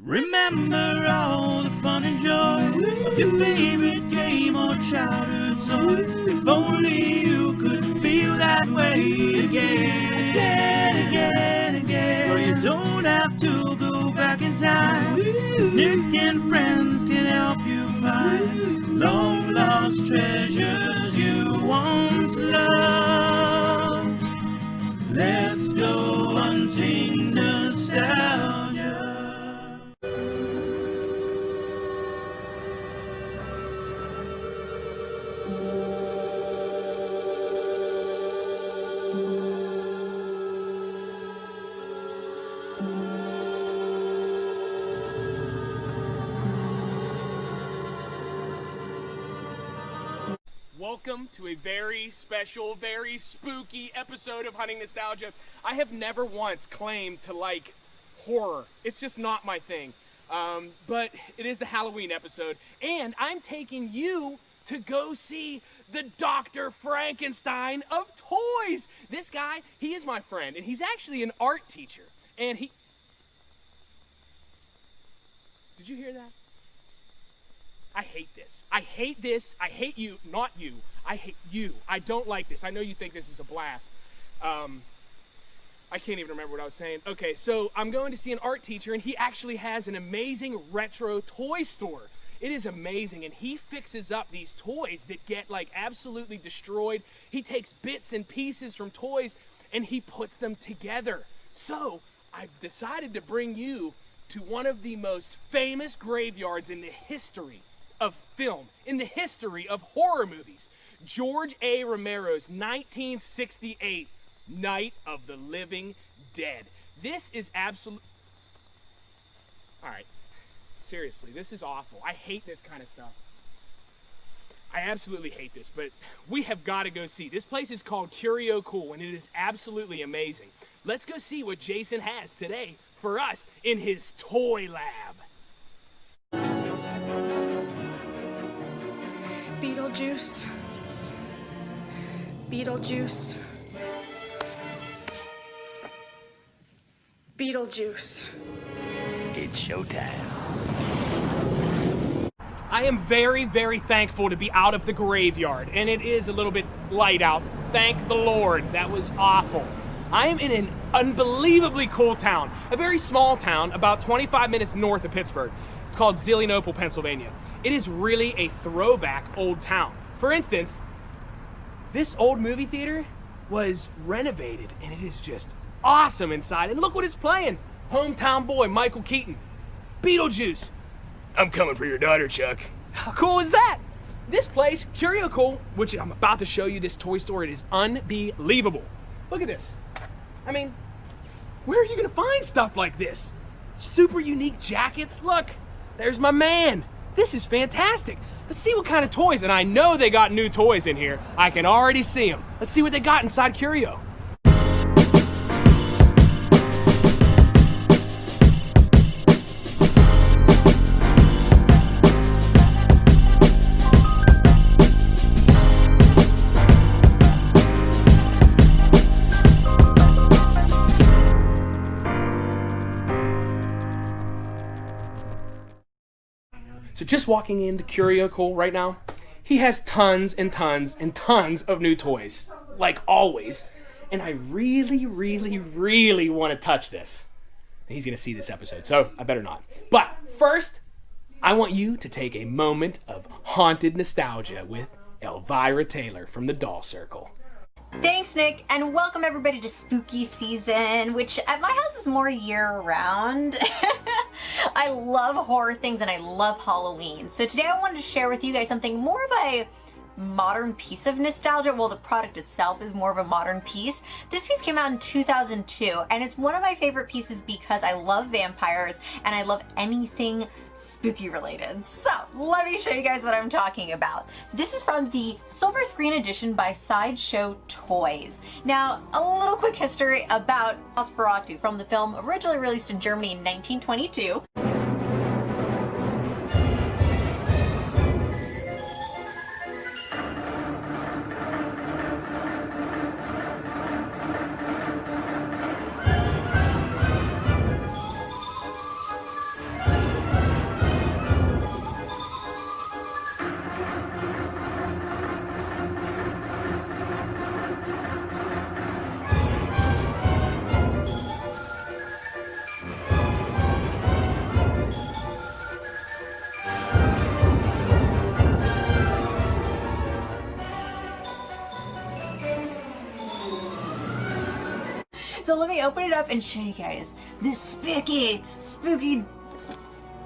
Remember all the fun and joy of your favorite game or childhood toy. If only you could feel that way again. But you don't have to go back in time, 'cause Nick and friends can help you find long lost treasures you once loved. Let's go hunting nostalgia. Welcome to a very special, very spooky episode of Hunting Nostalgia. I have never once claimed to like horror. It's just not my thing. But it is the Halloween episode, and I'm taking you to go see the Dr. Frankenstein of toys. This guy, he is my friend, and he's actually an art teacher. And he... Did you hear that? I hate this. I hate this. I hate you. Not you. I hate you. I don't like this. I know you think this is a blast. I can't even remember what I was saying. Okay, so I'm going to see an art teacher, and he actually has an amazing retro toy store. It is amazing, and he fixes up these toys that get like absolutely destroyed. He takes bits and pieces from toys, and he puts them together. So I've decided to bring you to one of the most famous graveyards in the history of film, in the history of horror movies. George A. Romero's 1968 Night of the Living Dead. This is absolute... Alright, seriously, this is awful. I hate this kind of stuff. I absolutely hate this, but we have got to go see. This place is called Curio, and it is absolutely amazing. Let's go see what Jason has today for us in his toy lab. Beetlejuice. Beetlejuice. Beetlejuice. It's showtime. I am very, very thankful to be out of the graveyard, and it is a little bit light out. Thank the Lord. That was awful. I am in an unbelievably cool town, a very small town about 25 minutes north of Pittsburgh. It's called Zelienople, Pennsylvania. It is really a throwback old town. For instance, this old movie theater was renovated, and it is just awesome inside. And look what it's playing. Hometown boy Michael Keaton. Beetlejuice. I'm coming for your daughter, Chuck. How cool is that? This place, Curio, which I'm about to show you, this toy store, it is unbelievable. Look at this. I mean, where are you gonna find stuff like this? Super unique jackets. Look, there's my man. This is fantastic. Let's see what kind of toys, and I know they got new toys in here. I can already see them. Let's see what they got inside Curio. So just walking into Curio right now, he has tons and tons and tons of new toys, like always. And I really, really, really want to touch this. And he's going to see this episode, so I better not. But first, I want you to take a moment of haunted nostalgia with Elvira Taylor from the Doll Circle. Thanks, Nick, and welcome everybody to spooky season, which at my house is more year-round. I love horror things and I love Halloween. So today I wanted to share with you guys something more of a modern piece of nostalgia. Well, the product itself is more of a modern piece. This piece came out in 2002, and it's one of my favorite pieces because I love vampires and I love anything spooky related. So let me show you guys what I'm talking about. This is from the silver screen edition by Sideshow Toys. Now, a little quick history about Nosferatu from the film originally released in Germany in 1922. let me open it up and show you guys this spooky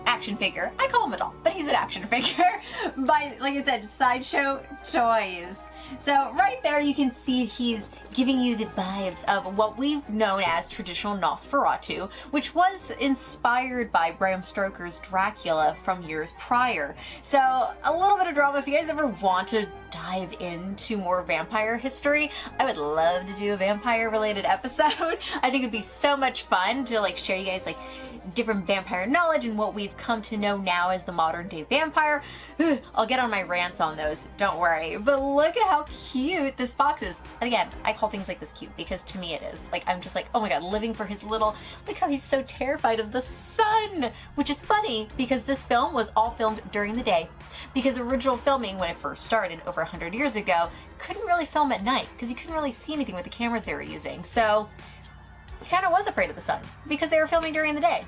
action figure. I call him a doll, but he's an action figure by, like I said, Sideshow Toys. So right there you can see he's giving you the vibes of what we've known as traditional Nosferatu, which was inspired by Bram Stoker's Dracula from years prior. So a little bit of drama. If you guys ever want to dive into more vampire history, I would love to do a vampire related episode. I think it'd be so much fun to like share you guys like different vampire knowledge and what we've come to know now as the modern day vampire. I'll get on my rants on those, don't worry. But look at how cute this box is. And again, I call things like this cute because to me it is. Like, I'm just like, oh my god, living for his little, look how he's so terrified of the sun. Which is funny because this film was all filmed during the day. Because original filming, when it first started over 100 years ago, couldn't really film at night because you couldn't really see anything with the cameras they were using. So he kind of was afraid of the sun because they were filming during the day.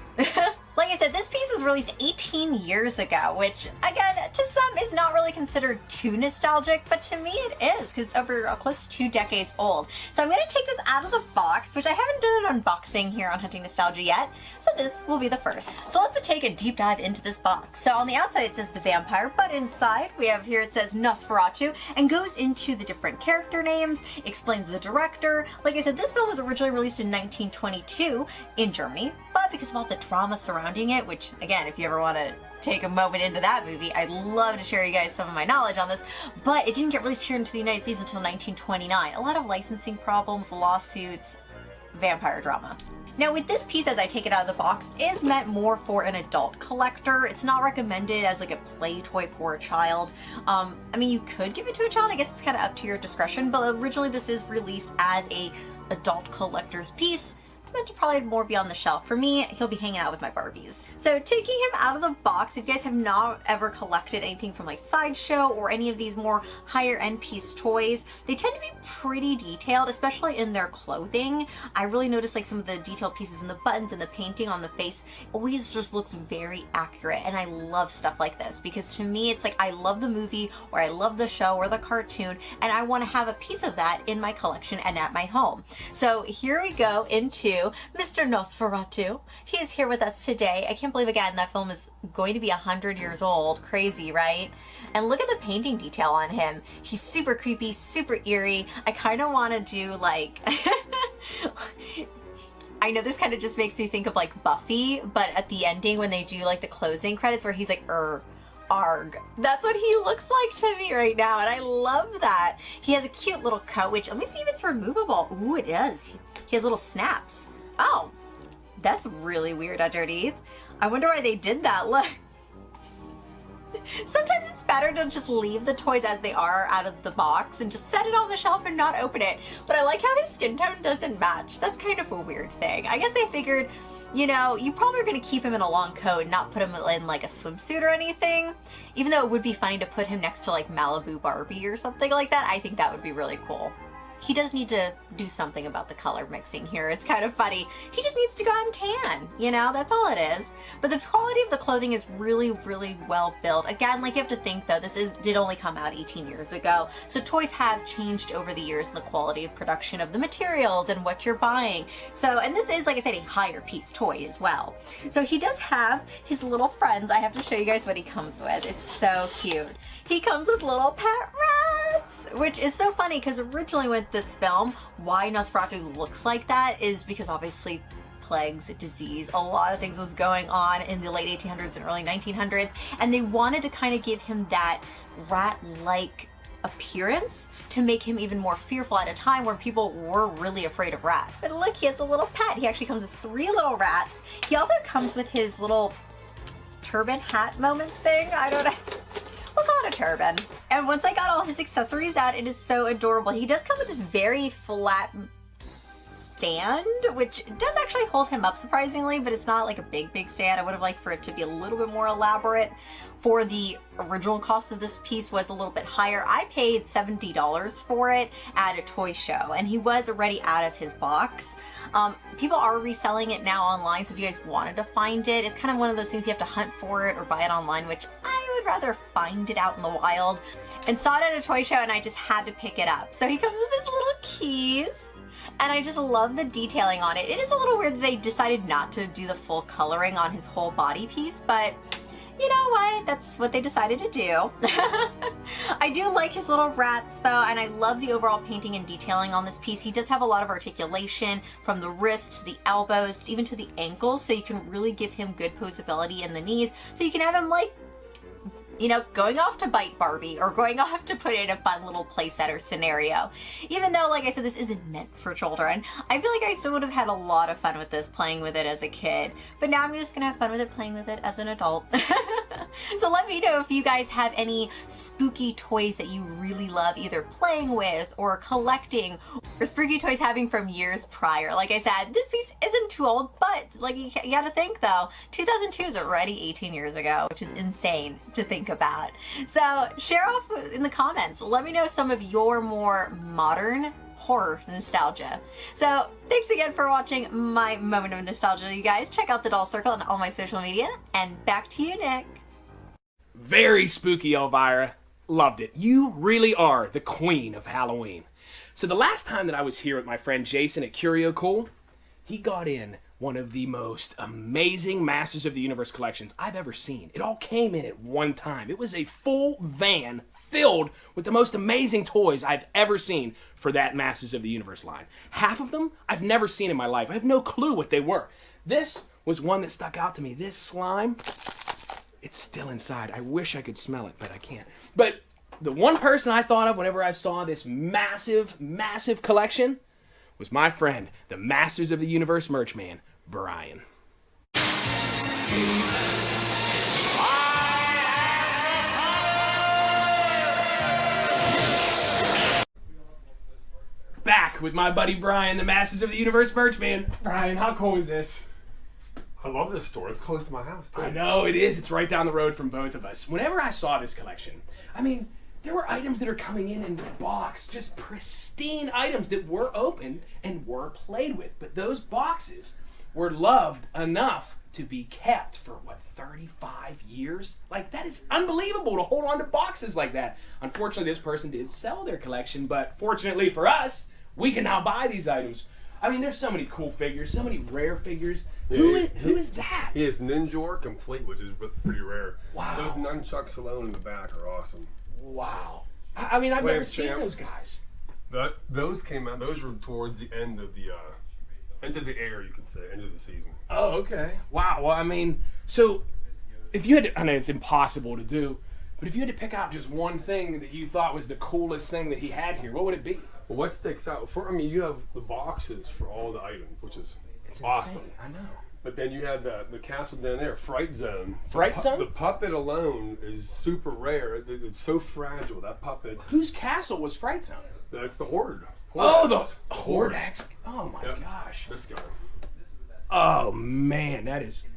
Like I said, this piece was released 18 years ago, which again, to some is not really considered too nostalgic, but to me it is because it's over close to 2 decades old. So I'm going to take this out of the box, which I haven't done an unboxing here on Hunting Nostalgia yet, so this will be the first. So let's take a deep dive into this box. So on the outside it says the vampire, but inside we have here it says Nosferatu and goes into the different character names, explains the director. Like I said, this film was originally released in 1922 in Germany, but because of all the drama surrounding it, which again, if you ever want to take a moment into that movie, I'd love to share you guys some of my knowledge on this, but it didn't get released here into the United States until 1929. A lot of licensing problems, lawsuits, vampire drama. Now with this piece, as I take it out of the box, is meant more for an adult collector. It's not recommended as like a play toy for a child. I mean, you could give it to a child, I guess it's kind of up to your discretion, but originally this is released as a adult collector's piece, meant to probably more be on the shelf. For me, he'll be hanging out with my Barbies. So taking him out of the box, if you guys have not ever collected anything from like Sideshow or any of these more higher end piece toys, they tend to be pretty detailed, especially in their clothing. I really noticed like some of the detailed pieces in the buttons and the painting on the face always just looks very accurate, and I love stuff like this because to me it's like I love the movie or I love the show or the cartoon and I want to have a piece of that in my collection and at my home. So here we go into Mr. Nosferatu. He is here with us today. I can't believe again that film is going to be 100 years old. Crazy, right? And look at the painting detail on him. He's super creepy, super eerie. I kind of want to do like I know this kind of just makes me think of like Buffy, but at the ending when they do like the closing credits where he's like arg. That's what he looks like to me right now, and I love that. He has a cute little coat, which let me see if it's removable. Ooh, it is. He has little snaps. Oh, that's really weird underneath. I wonder why they did that. Look. Sometimes it's better to just leave the toys as they are out of the box and just set it on the shelf and not open it. But I like how his skin tone doesn't match. That's kind of a weird thing. I guess they figured, you know, you probably are going to keep him in a long coat and not put him in like a swimsuit or anything. Even though it would be funny to put him next to like Malibu Barbie or something like that. I think that would be really cool. He does need to do something about the color mixing here. It's kind of funny. He just needs to go out and tan, you know, that's all it is. But the quality of the clothing is really, really well built. Again, like you have to think though, this did only come out 18 years ago. So toys have changed over the years in the quality of production of the materials and what you're buying. So, and this is, like I said, a higher piece toy as well. So he does have his little friends. I have to show you guys what he comes with. It's so cute. He comes with little pet rats, which is so funny because originally with this film, why Nosferatu looks like that is because obviously plagues, disease, a lot of things was going on in the late 1800s and early 1900s, and they wanted to kind of give him that rat-like appearance to make him even more fearful at a time where people were really afraid of rats. But look, he has a little pet. He actually comes with 3 little rats. He also comes with his little turban hat moment thing. I don't know. We'll call it a turban. And once I got all his accessories out, it is so adorable. He does come with this very flat stand, which does actually hold him up surprisingly, but it's not like a big stand. I would have liked for it to be a little bit more elaborate. For the original cost of this piece was a little bit higher. I paid $70 for it at a toy show, and he was already out of his box. People are reselling it now online, so if you guys wanted to find it, it's kind of one of those things you have to hunt for it or buy it online, which I would rather find it out in the wild. And saw it at a toy show, and I just had to pick it up. So he comes with his little keys. and I just love the detailing on it. It is a little weird that they decided not to do the full coloring on his whole body piece, but you know what? That's what they decided to do. I do like his little rats though, and I love the overall painting and detailing on this piece. He does have a lot of articulation from the wrist to the elbows, even to the ankles, so you can really give him good posability in the knees. So you can have him like, you know, going off to bite Barbie or going off to put in a fun little playset or scenario. Even though, like I said, this isn't meant for children, I feel like I still would have had a lot of fun with this playing with it as a kid. But now I'm just gonna have fun with it playing with it as an adult. So let me know if you guys have any spooky toys that you really love either playing with or collecting, or spooky toys having from years prior. Like I said, this piece isn't too old, but like you gotta think though, 2002 is already 18 years ago, which is insane to think about. So share off in the comments. Let me know some of your more modern horror nostalgia. So thanks again for watching my moment of nostalgia, you guys. Check out the Doll Circle on all my social media, and back to you, Nick. Very spooky, Elvira. Loved it. You really are the queen of Halloween. So the last time that I was here with my friend Jason at Curio, he got in one of the most amazing Masters of the Universe collections I've ever seen. It all came in at one time. It was a full van filled with the most amazing toys I've ever seen for that Masters of the Universe line. Half of them I've never seen in my life. I have no clue what they were. This was one that stuck out to me. This slime, it's still inside. I wish I could smell it, but I can't. But the one person I thought of whenever I saw this massive, massive collection was my friend, the Masters of the Universe merch man, Brian. Back with my buddy Brian, the Masters of the Universe merch man. Brian, how cool is this? I love this store. It's close to my house, too. I know, it is. It's right down the road from both of us. Whenever I saw this collection, I mean, there were items that are coming in the box, just pristine items that were opened and were played with. But those boxes were loved enough to be kept for, 35 years? Like, that is unbelievable to hold on to boxes like that. Unfortunately, this person did sell their collection, but fortunately for us, we can now buy these items. I mean, there's so many cool figures, so many rare figures. Yeah, who is that? He is Ninjor complete, which is pretty rare. Wow. Those nunchucks alone in the back are awesome. Wow. I mean, I've never seen those guys. Those came out. Those were towards the end of the air, you could say, end of the season. Oh, okay. Wow. Well, I mean, so if you had to, I know it's impossible to do, but if you had to pick out just one thing that you thought was the coolest thing that he had here, what would it be? Well, what sticks out? You have the boxes for all the items, which is awesome. Insane. I know. But then you had the castle down there, Fright Zone. Fright Zone? The puppet alone is super rare. It's so fragile, that puppet. Whose castle was Fright Zone? That's the Horde. Oh, the Horde. Hordex. Oh my gosh. This guy. Oh man, that is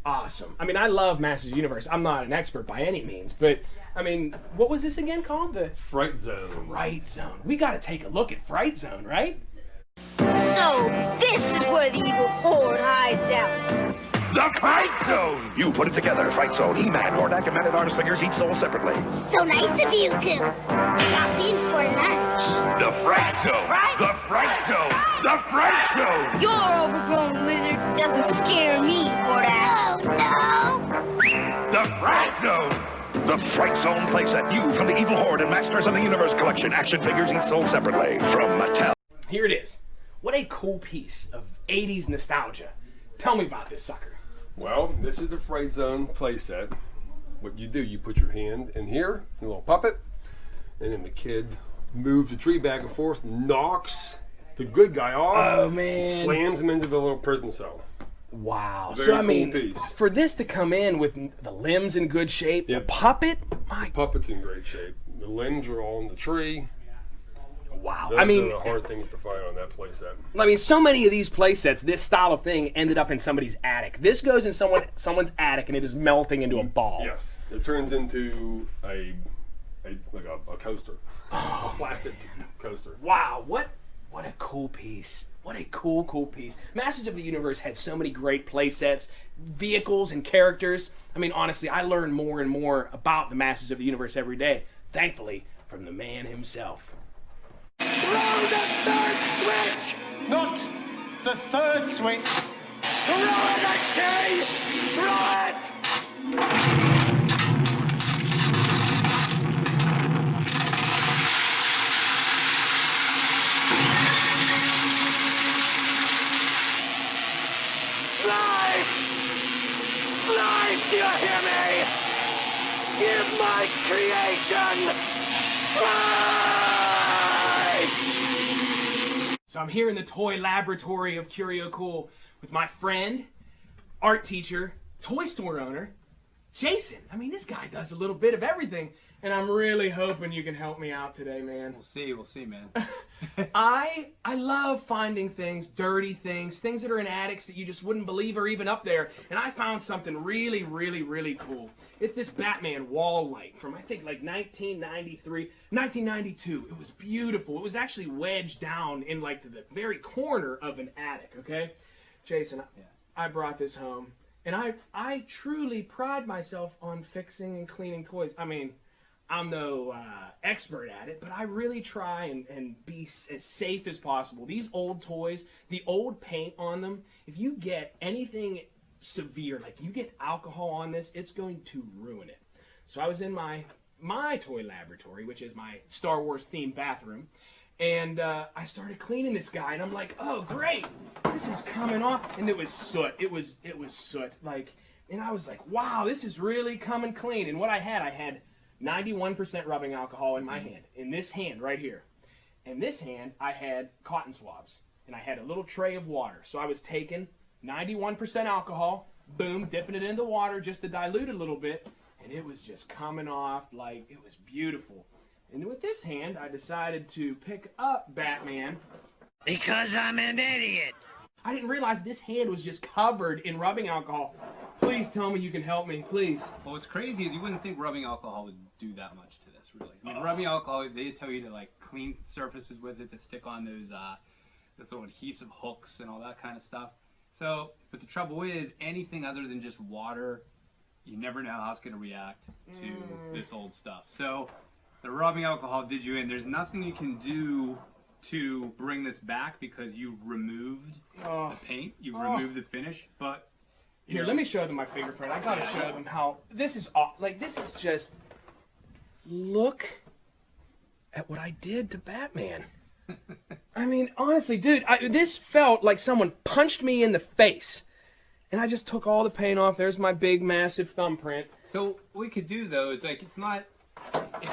awesome. I mean, I love Masters of the Universe. I'm not an expert by any means, but I mean, what was this again called? The Fright Zone. Fright Zone. We got to take a look at Fright Zone, right? So, this is where the evil horde hides out. The Fright Zone! You put it together, Fright Zone, He-Man, Hordak, and Man at Arms figures each sold separately. So nice of you two. Stop in for lunch. The Fright Zone! The Fright Zone! The Fright Zone! Your overgrown lizard doesn't scare me, Hordak. Oh, no. The Fright Zone! The Fright Zone playset, new from the Evil Horde and Masters of the Universe collection. Action figures each sold separately from Mattel. Here it is. What a cool piece of 80s nostalgia. Tell me about this sucker. Well, this is the Fright Zone playset. What you do, you put your hand in here, a little puppet, and then the kid moves the tree back and forth, knocks the good guy off, Oh, man. slams him into the little prison cell. Wow. Very So, I cool mean, piece. for this to come in with the limbs in good shape, the Yep. puppet, my Puppet's in great shape. The limbs are all in the tree. wow. Those I mean, are the hard things to find on that playset. so many of these playsets, this style of thing ended up in somebody's attic. This goes in someone's attic and it is melting into a ball. Yes, it turns into a coaster, Oh, a plastic coaster. Wow, what a cool piece. What a cool piece. Masters of the Universe had so many great play sets, vehicles, and characters. I mean, honestly, I learn more and more about the Masters of the Universe every day, thankfully, from the man himself. Roll the third switch! Not the third switch. Throw it, I say! Throw it! Lies! Lies, do you hear me? Give my creation life! So I'm here in the toy laboratory of Curio Cool with my friend, art teacher, toy store owner, Jason. I mean, this guy does a little bit of everything, and I'm really hoping you can help me out today, man. We'll see, man. I love finding things, dirty things that are in attics that you just wouldn't believe are even up there. And I found something really, really, really cool. It's this Batman wall light from, I think, like 1993, 1992. It was beautiful. It was actually wedged down in, like, the very corner of an attic, okay? Jason, I brought this home. And I truly pride myself on fixing and cleaning toys. I mean, I'm no expert at it, but I really try and be as safe as possible. These old toys, the old paint on them, if you get anything severe, like you get alcohol on this, it's going to ruin it. So I was in my toy laboratory, which is my Star Wars themed bathroom, and I started cleaning this guy, and I'm like, oh great, this is coming off, and it was soot. It was soot, like, and I was like, wow, this is really coming clean. And what I had 91% rubbing alcohol in my hand, in this hand right here. In this hand, I had cotton swabs, and I had a little tray of water. So I was taking 91% alcohol, boom, dipping it in the water just to dilute it a little bit, and it was just coming off like it was beautiful. And with this hand, I decided to pick up Batman. Because I'm an idiot. I didn't realize this hand was just covered in rubbing alcohol. Please tell me you can help me, please. Well, what's crazy is you wouldn't think rubbing alcohol would do that much to this, really. I mean, rubbing alcohol, they tell you to, like, clean surfaces with it, to stick on those little adhesive hooks and all that kind of stuff. So, but the trouble is, anything other than just water, you never know how it's going to react to this old stuff. So, the rubbing alcohol did you in. There's nothing you can do to bring this back because you removed the paint, you removed the finish, but... Here, let me show them my fingerprint. I gotta show them how this is like. This is just look at what I did to Batman. I mean, honestly, dude, this felt like someone punched me in the face, and I just took all the paint off. There's my big, massive thumbprint. So what we could do though is like it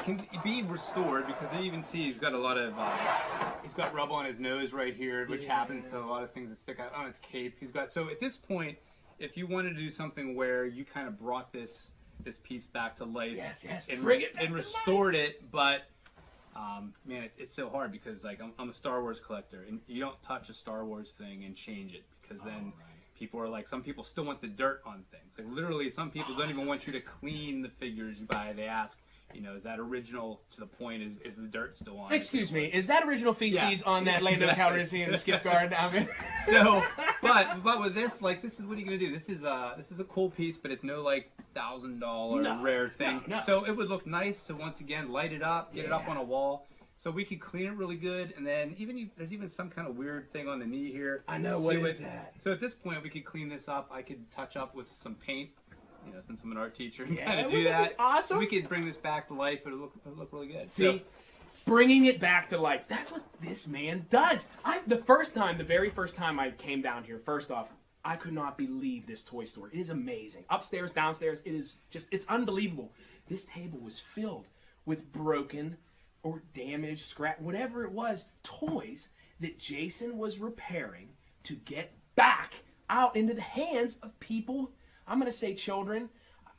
can be restored because you even see he's got a lot of he's got rubble on his nose right here, which happens to a lot of things that stick out on his cape. So at this point, if you wanted to do something where you kind of brought this piece back to life, and restored it, but man, it's so hard because like I'm a Star Wars collector, and you don't touch a Star Wars thing and change it because then people are like, some people still want the dirt on things. Like literally, some people don't even want you to clean the figures you buy. They ask, is that original to the point? Is the dirt still on? Excuse me, is that original feces on that Lando Calrissian and Skip Guard? So, but with this, like, this is what are you gonna do? This is a cool piece, but it's no like $1,000 rare thing. No. So it would look nice to once again light it up, get it up on a wall. So we could clean it really good, and then there's even some kind of weird thing on the knee here. I know, what is that? So at this point, we could clean this up. I could touch up with some paint. Since I'm an art teacher, and kind of do that. Awesome. We could bring this back to life. It'll look really good. See, bringing it back to life. That's what this man does. The very first time I came down here, first off, I could not believe this toy store. It is amazing. Upstairs, downstairs, it's unbelievable. This table was filled with broken or damaged, scrap, whatever it was, toys that Jason was repairing to get back out into the hands of people. I'm going to say children.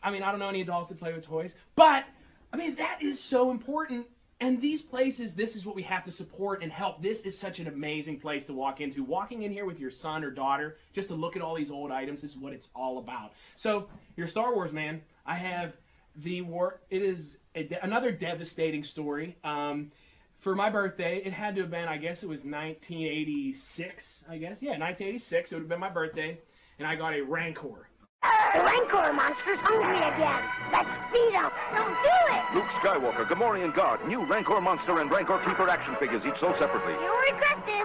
I mean, I don't know any adults that play with toys. But, I mean, that is so important. And these places, this is what we have to support and help. This is such an amazing place to walk into. Walking in here with your son or daughter, just to look at all these old items, this is what it's all about. So, your Star Wars, man, I have it is another devastating story. For my birthday, it had to have been, I guess it was 1986, I guess. Yeah, 1986, it would have been my birthday. And I got a Rancor. The Rancor monster's hungry again. Let's feed him. Don't do it. Luke Skywalker, Gamorrean Guard, new Rancor Monster and Rancor Keeper action figures, each sold separately. You'll regret this.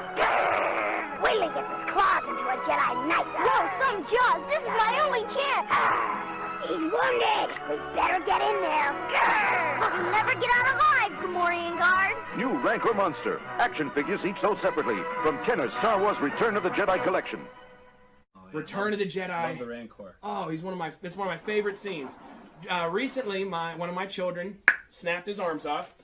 Wait till he gets his claws into a Jedi Knight. Whoa, some jaws. This is my only chance. He's wounded. We better get in there. He'll never get out alive, Gamorrean Guard. New Rancor Monster, action figures, each sold separately. From Kenner's Star Wars Return of the Jedi collection. Return of the Jedi. Love the Rancor. Oh, it's one of my favorite scenes. Recently, one of my children snapped his arms off.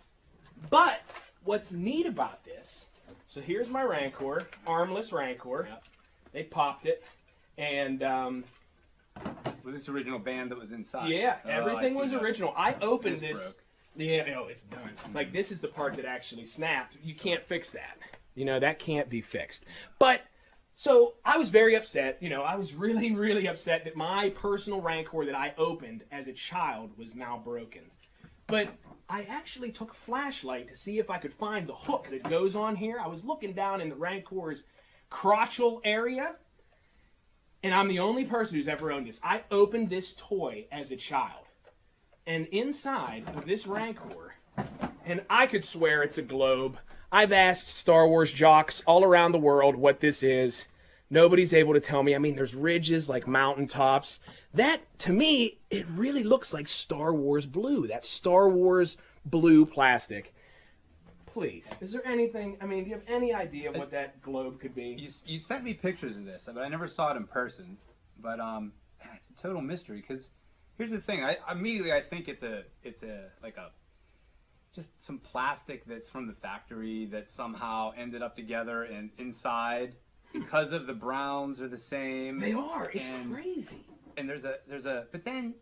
But what's neat about this? So here's my Rancor, armless Rancor. Yep. They popped it, and Was this original band that was inside? yeah, Oh, everything I was see that. original. I opened This this. broke. Yeah, oh, it's done. Like this is the part that actually snapped. You can't fix that. You know that can't be fixed. But. So I was very upset, I was really, really upset that my personal Rancor that I opened as a child was now broken. But I actually took a flashlight to see if I could find the hook that goes on here. I was looking down in the Rancor's crotchal area, and I'm the only person who's ever owned this. I opened this toy as a child, and inside of this Rancor, and I could swear it's a globe. I've asked Star Wars jocks all around the world what this is. Nobody's able to tell me. I mean, there's ridges like mountaintops. That, to me, it really looks like Star Wars blue. That Star Wars blue plastic. Please, is there anything, do you have any idea what that globe could be? You sent me pictures of this, but I never saw it in person. But it's a total mystery, because here's the thing. I think it's just some plastic that's from the factory that somehow ended up together and inside because of the browns are the same. They are. It's crazy. And but then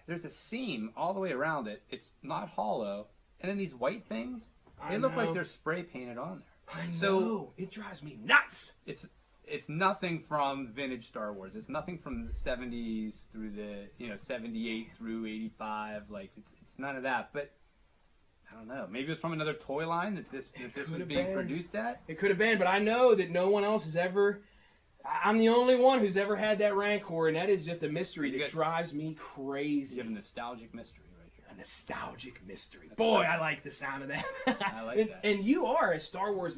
there's a seam all the way around it. It's not hollow. And then these white things, they look like they're spray painted on there. I know. It drives me nuts. It's nothing from vintage Star Wars. It's nothing from the 70s through the 78 through 85. Like it's none of that. But I don't know. Maybe it's from another toy line that this was being produced at. It could have been, but I know that no one else has ever. I'm the only one who's ever had that Rancor, and that is just a mystery that drives me crazy. You have a nostalgic mystery right here. A nostalgic mystery. Boy, I like the sound of that. I like that. And you are a Star Wars.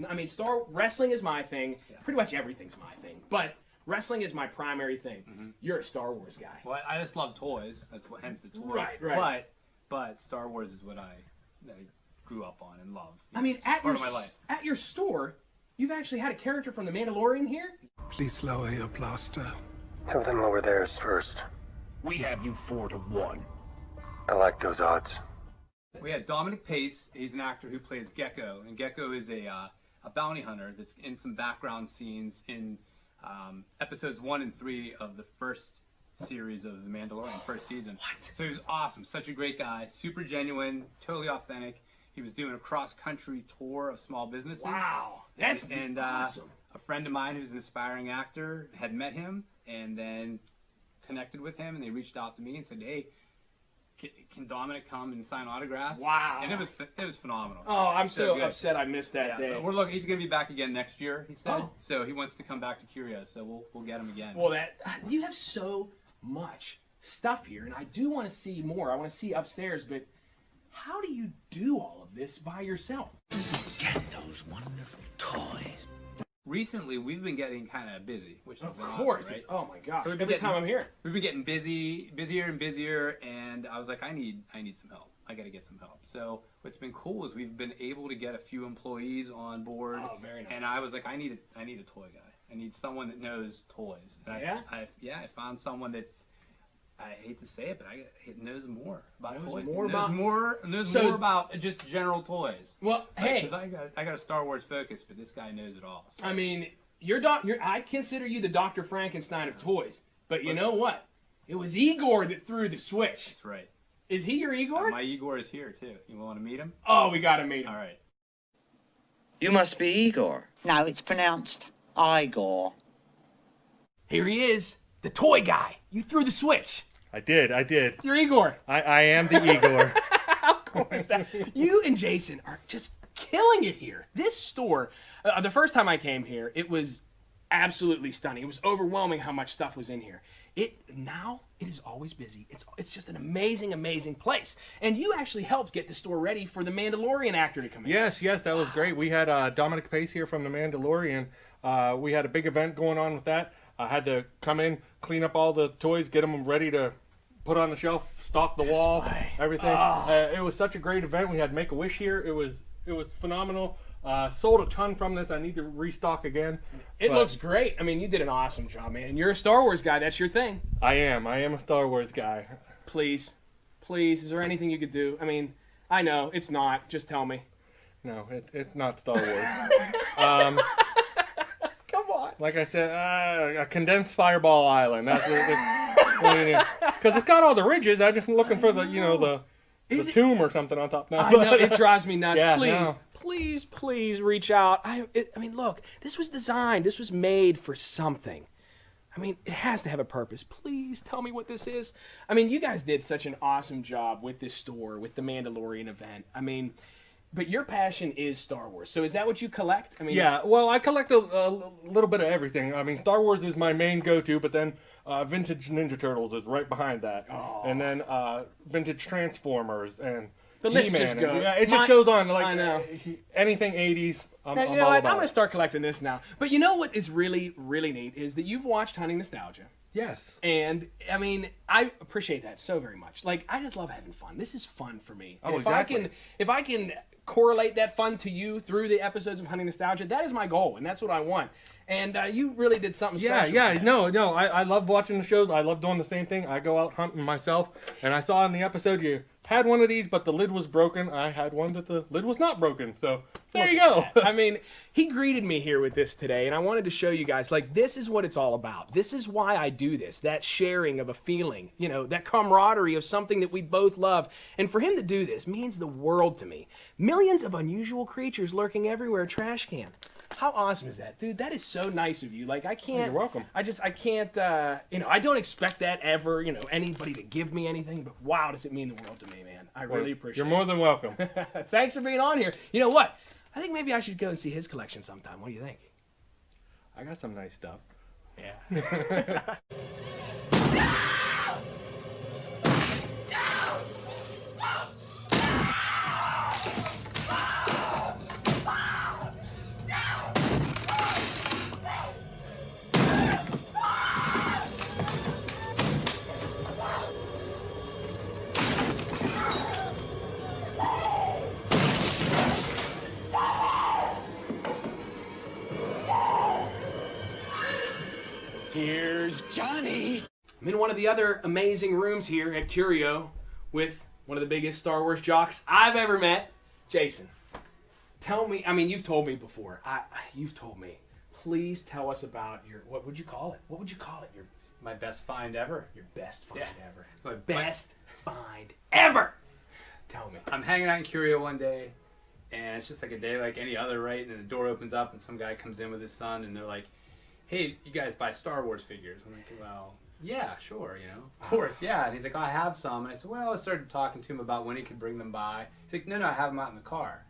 Wrestling is my thing. Yeah. Pretty much everything's my thing, but wrestling is my primary thing. Mm-hmm. You're a Star Wars guy. Well, I just love toys. That's what, hence the toy. Right. But Star Wars is what I grew up on and love. At your store, you've actually had a character from The Mandalorian here? Please lower your blaster. Have them lower theirs first. We have you 4-1. I like those odds. We had Dominic Pace. He's an actor who plays Gecko, and Gecko is a bounty hunter that's in some background scenes in episodes 1 and 3 of the first series of The Mandalorian, first season. What? So he was awesome. Such a great guy. Super genuine. Totally authentic. He was doing a cross-country tour of small businesses. Wow. That's awesome. A friend of mine who's an aspiring actor had met him and then connected with him, and they reached out to me and said, hey, can Dominic come and sign autographs? Wow. And it was phenomenal. Oh, I'm so upset I missed that day. We're looking. He's going to be back again next year, he said. Oh. So he wants to come back to Curio, so we'll get him again. Well, you have so much stuff here, and I do want to see more. I want to see upstairs, but how do you do all of this by yourself? Just get those wonderful toys. Recently, we've been getting kind of busy, which of course. Awesome, right? Oh my gosh! So every time I'm here, we've been getting busier and busier, and I was like, I need some help. I got to get some help. So what's been cool is we've been able to get a few employees on board. Oh, very nice. And I was like, I need a toy guy. I need someone that knows toys. And I found someone that's, I hate to say it, but it knows more about toys. Knows more about just general toys. Well, hey, because I got a Star Wars focus, but this guy knows it all. So. I mean, I consider you the Dr. Frankenstein of toys. But you know what? It was Igor that threw the switch. That's right. Is he your Igor? My Igor is here too. You want to meet him? Oh, we got to meet him. All right. You must be Igor. No, it's pronounced Igor. Here he is, the toy guy. You threw the switch. I did. You're Igor. I am the Igor. Of course. You and Jason are just killing it here. This store, the first time I came here, it was absolutely stunning. It was overwhelming how much stuff was in here. Now it is always busy. It's just an amazing place. And you actually helped get the store ready for the Mandalorian actor to come in. Yes, that was great. We had Dominic Pace here from the Mandalorian. We had a big event going on with that. I had to come in, clean up all the toys, get them ready to put on the shelf, stock the wall, everything. It was such a great event. We had Make-A-Wish here. It was phenomenal. Sold a ton from this. I need to restock again. It looks great. I mean, you did an awesome job, man. And you're a Star Wars guy. That's your thing. I am a Star Wars guy. Please, is there anything you could do? I mean, I know it's not. Just tell me. No, it's not Star Wars. Come on. Like I said, a condensed Fireball Island. That's because it's got all the ridges. I'm just looking for the the tomb or something on top. No. I know, it drives me nuts. Yeah, Please. no. Please reach out. I mean, look, this was designed. This was made for something. I mean, it has to have a purpose. Please tell me what this is. I mean, you guys did such an awesome job with this store, with the Mandalorian event. I mean, but your passion is Star Wars. So is that what you collect? I mean, yeah, well, I collect a little bit of everything. I mean, Star Wars is my main go-to, but then vintage Ninja Turtles is right behind that. Oh. And then vintage Transformers and the list He-Man. just goes. Yeah, it just goes on. Like I know. Anything 80s, I'm You know all what? about I'm going it. to start collecting this now. But you know what is really, really neat is that you've watched Hunting Nostalgia. Yes. And, I mean, I appreciate that so very much. Like, I just love having fun. This is fun for me. Oh, And exactly. If I can correlate that fun to you through the episodes of Hunting Nostalgia, that is my goal, and that's what I want. And you really did something special. Yeah. No. I love watching the shows. I love doing the same thing. I go out hunting myself. And I saw in the episode you had one of these, but the lid was broken. I had one that the lid was not broken. So there you go. I mean, he greeted me here with this today, and I wanted to show you guys, like, this is what it's all about. This is why I do this, that sharing of a feeling, you know, that camaraderie of something that we both love. And for him to do this means the world to me. Millions of unusual creatures lurking everywhere, trash can. How awesome is that, dude? That is so nice of you. Like, I can't. You're welcome. I can't. I don't expect that ever. Anybody to give me anything. But wow, does it mean the world to me, man? I really appreciate it. You're more than welcome. Thanks for being on here. You know what? I think maybe I should go and see his collection sometime. What do you think? I got some nice stuff. Yeah. Here's Johnny. I'm in one of the other amazing rooms here at Curio with one of the biggest Star Wars jocks I've ever met, Jason. Tell me, I mean, you've told me before. You've told me. Please tell us about your, what would you call it? What would you call it? My best find ever. Your best find ever. My Best find ever. Tell me. I'm hanging out in Curio one day, and it's just like a day like any other, right? And then the door opens up, and some guy comes in with his son, and they're like, "Hey, you guys buy Star Wars figures?" I'm like, "Well, yeah, sure, of course, yeah." And he's like, "I have some." And I said, "Well," I started talking to him about when he could bring them by. He's like, "No, I have them out in the car."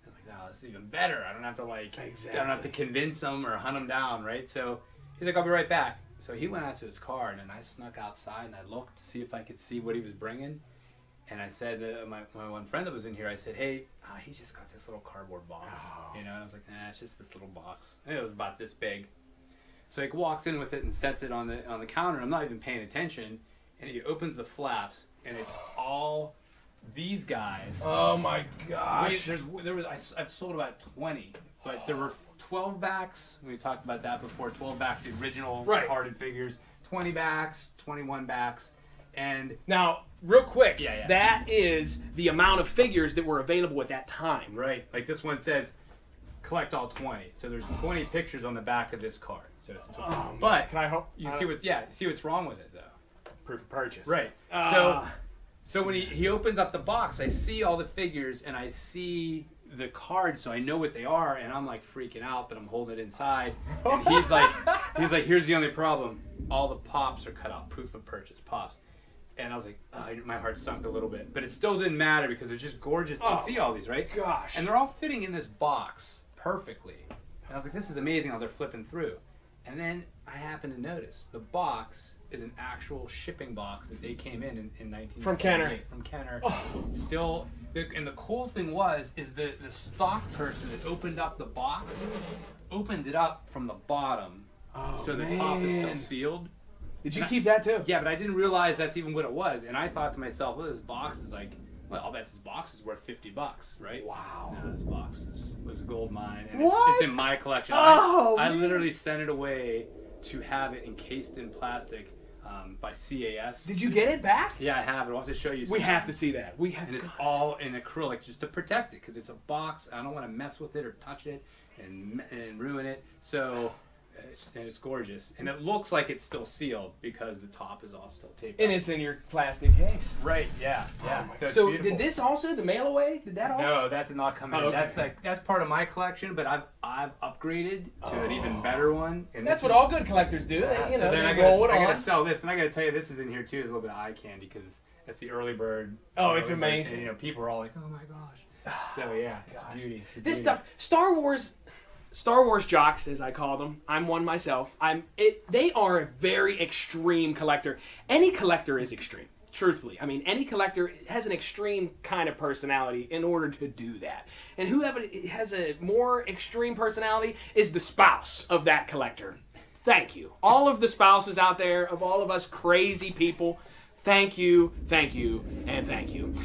I'm like, "No, this is even better. I don't have to I don't have to convince them or hunt them down, right?" So he's like, "I'll be right back." So he went out to his car, and then I snuck outside and I looked to see if I could see what he was bringing. And I said to my one friend that was in here, I said, "Hey, he's just got this little cardboard box, And I was like, "Nah, it's just this little box." And it was about this big. So he walks in with it and sets it on the counter. I'm not even paying attention, and he opens the flaps, and it's all these guys. Oh my gosh! I've sold about 20, but there were 12 backs. We talked about that before. 12 backs, the original carded figures. 20 backs, 21 backs, and now real quick, yeah. That is the amount of figures that were available at that time. Right. Like this one says, collect all 20. So there's 20 pictures on the back of this card. So it's 20. But can I help? You see what's wrong with it though. Proof of purchase. Right. So when he opens up the box, I see all the figures and I see the cards, so I know what they are, and I'm like freaking out, but I'm holding it inside. And he's like, "Here's the only problem: all the pops are cut out. Proof of purchase pops." And I was like, my heart sunk a little bit, but it still didn't matter because it's just gorgeous to see all these, right? Gosh. And they're all fitting in this box perfectly. And I was like, this is amazing how they're flipping through. And then I happened to notice the box is an actual shipping box that they came in 1978 From Kenner. From Kenner. Still, and the cool thing is the stock person that opened up the box opened it up from the bottom, so the top is still sealed. Did you keep that too? Yeah, but I didn't realize that's even what it was, and I thought to myself, well, this box is like, well, I'll bet this box is worth $50, right? Wow. No, this box was a gold mine, and What? it's in my collection. Oh, I man. literally sent it away to have it encased in plastic by CAS. Did you get it back? Yeah, I have it. I'll have to show you. We have to see that. We have. And it's all in acrylic just to protect it because it's a box. I don't want to mess with it or touch it and ruin it. So. And it's gorgeous, and it looks like it's still sealed because the top is all still taped. And it's in your plastic case. Right. Yeah. Yeah. So did this also the mail away? Did that also? No, that did not come in. Oh, okay. That's part of my collection, but I've upgraded to an even better one. And That's what all good collectors do. Yeah, They, so then I roll it on. gotta sell this, and I gotta tell you, this is in here too. There's a little bit of eye candy because that's the early bird. Oh, it's early bird, amazing. and, people are all like, "Oh my gosh!" So yeah, it's a beauty. It's a This beauty. stuff, Star Wars jocks, as I call them. I'm one myself. They are a very extreme collector. Any collector is extreme, truthfully. I mean, any collector has an extreme kind of personality in order to do that. And whoever has a more extreme personality is the spouse of that collector. Thank you. All of the spouses out there, of all of us crazy people, thank you, and thank you.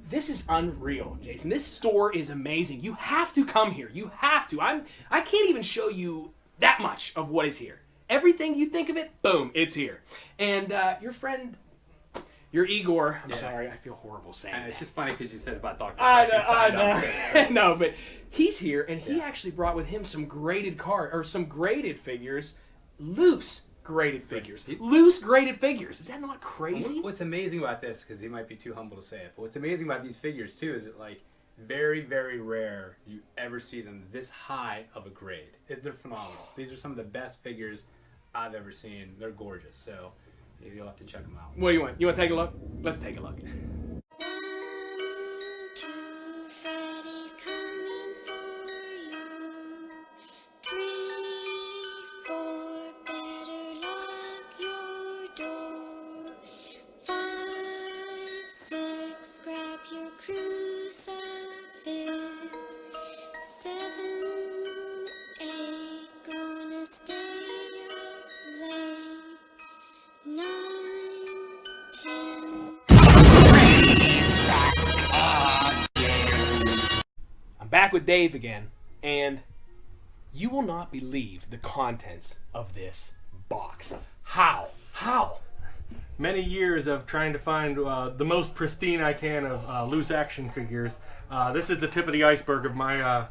This is unreal, Jason. This store is amazing. You have to come here. You have to. I can't even show you that much of what is here. Everything you think of it, boom, it's here. And your friend, your Igor, I'm sorry, I feel horrible saying that. It's just funny because you said about Dr. I know. No, but he's here, and he actually brought with him some graded figures, loose graded figures. Loose graded figures. Is that not crazy? What's amazing about this, because he might be too humble to say it, but what's amazing about these figures too is that like very, very rare you ever see them this high of a grade. They're phenomenal. These are some of the best figures I've ever seen. They're gorgeous. So you'll have to check them out. What do you want? You want to take a look? Let's take a look. Back with Dave again, and you will not believe the contents of this box. How? Many years of trying to find the most pristine I can of loose action figures. This is the tip of the iceberg of my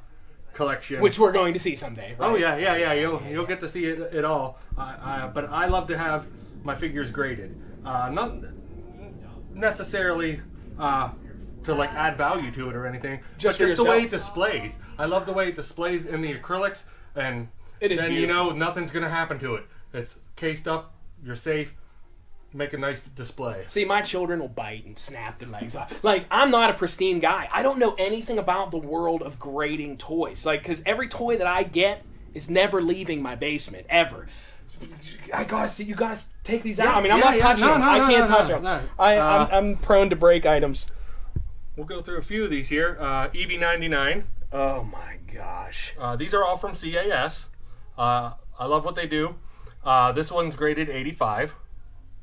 collection, Which we're going to see someday, right? Oh yeah. You'll get to see it all. But I love to have my figures graded, not necessarily to like add value to it or anything. Just but for the way yourself. it displays. I love the way it displays in the acrylics, and It is then beautiful. nothing's gonna happen to it. It's cased up. You're safe. Make a nice display. See, my children will bite and snap their legs off. Like, I'm not a pristine guy. I don't know anything about the world of grading toys. Like, because every toy that I get is never leaving my basement, ever. I gotta see. You gotta take these out. I mean, I'm not touching them. I can't touch them. no. I'm prone to break items. We'll go through a few of these here. EV99. Oh my gosh. These are all from CAS. I love what they do. This one's graded 85.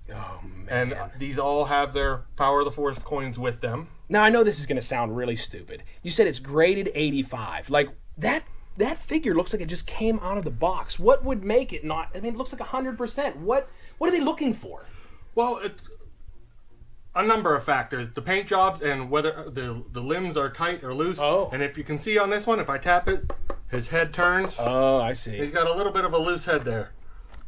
Oh man. And these all have their Power of the Force coins with them. Now I know this is gonna sound really stupid. You said it's graded 85. Like that figure looks like it just came out of the box. What would make it not? I mean, it looks like 100%. What are they looking for? Well, it's a number of factors. The paint jobs and whether the limbs are tight or loose. Oh. And if you can see on this one, if I tap it, his head turns. Oh, I see. He's got a little bit of a loose head there.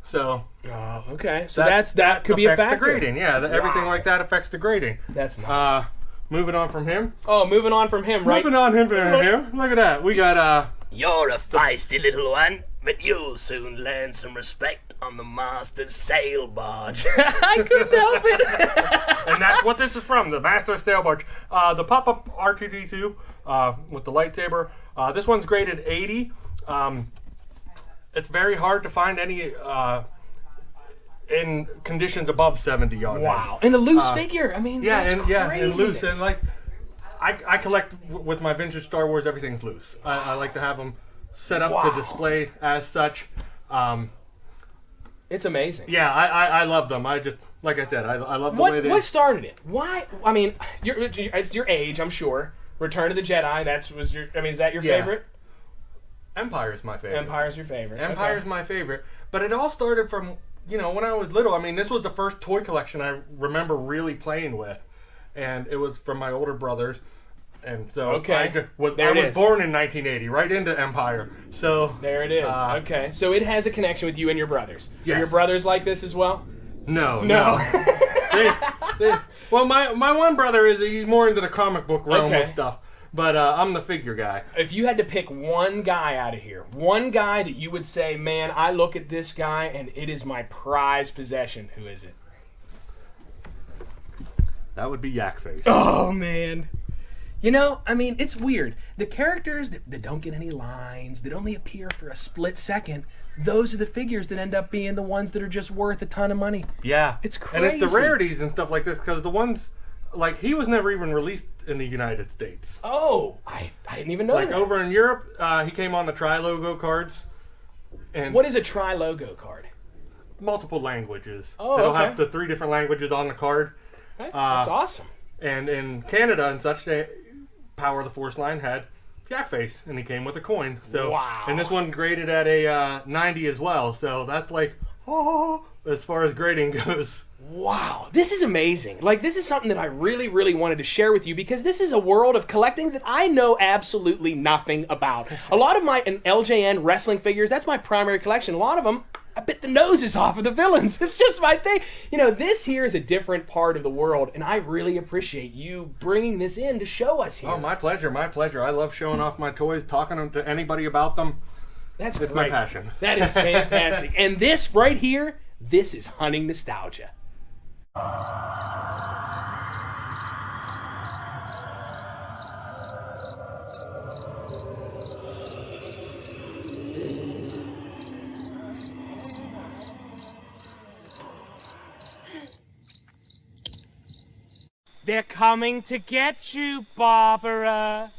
So. Oh, okay. So that could be a affects factor. the grading. Yeah, everything like that affects the grading. That's nice. Moving on from him. Oh, moving on from him, right? Moving on from him. Look at that. We got You're a feisty little one, but you'll soon learn some respect on the master's sail barge. I couldn't help it. And that's what this is from, the Master Sail Barge. The pop-up R2-D2 with the lightsaber. This one's graded 80. It's very hard to find any in conditions above 70 on Wow. And a loose figure. I mean, yeah, that's and loose, and like I collect with my vintage Star Wars. Everything's loose. I like to have them set up to display as such. It's amazing. Yeah, I love them. I just, like I said, I love the way they. What started it? Why? I mean, it's your age, I'm sure. Return of the Jedi. Is that your favorite? Empire's my favorite. Empire's your favorite. Empire's my favorite. But it all started from, when I was little. I mean, this was the first toy collection I remember really playing with. And it was from my older brothers. And so I was born in 1980, right into Empire. So there it is. Okay. So it has a connection with you and your brothers. Yes. Are your brothers like this as well? No. Well, my one brother he's more into the comic book realm of stuff. But I'm the figure guy. If you had to pick one guy out of here, one guy that you would say, man, I look at this guy and it is my prized possession, who is it? That would be Yakface. Oh, man. I mean, it's weird. The characters that don't get any lines, that only appear for a split second, those are the figures that end up being the ones that are just worth a ton of money. Yeah. It's crazy. And it's the rarities and stuff like this, because the ones, like, he was never even released in the United States. Oh, I didn't even know that. Like, over in Europe, he came on the Tri-Logo cards. And what is a Tri-Logo card? Multiple languages. Oh, It'll have the 3 different languages on the card. Okay. That's awesome. And in Canada and such, Power of the Force line had Yakface, and he came with a coin. So, wow. And this one graded at a 90 as well. So that's like, as far as grading goes. Wow, this is amazing. Like, this is something that I really, really wanted to share with you because this is a world of collecting that I know absolutely nothing about. A lot of my LJN wrestling figures, that's my primary collection. A lot of them, I bit the noses off of the villains. It's just my thing. This here is a different part of the world, and I really appreciate you bringing this in to show us here. Oh, my pleasure, my pleasure. I love showing off my toys, talking to anybody about them. It's great. My passion. That is fantastic. And this right here, this is hunting nostalgia. They're coming to get you, Barbara.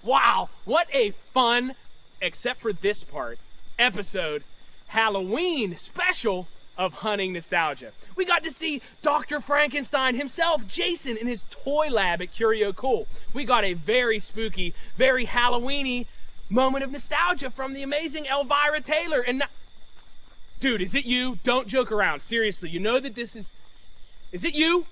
Wow, what a fun, except for this part, episode, Halloween special of Hunting Nostalgia. We got to see Dr. Frankenstein himself, Jason, in his toy lab at Curio Cool. We got a very spooky, very Halloween-y moment of nostalgia from the amazing Elvira Taylor. And dude, is it you? Don't joke around. Seriously, you know that this is it you?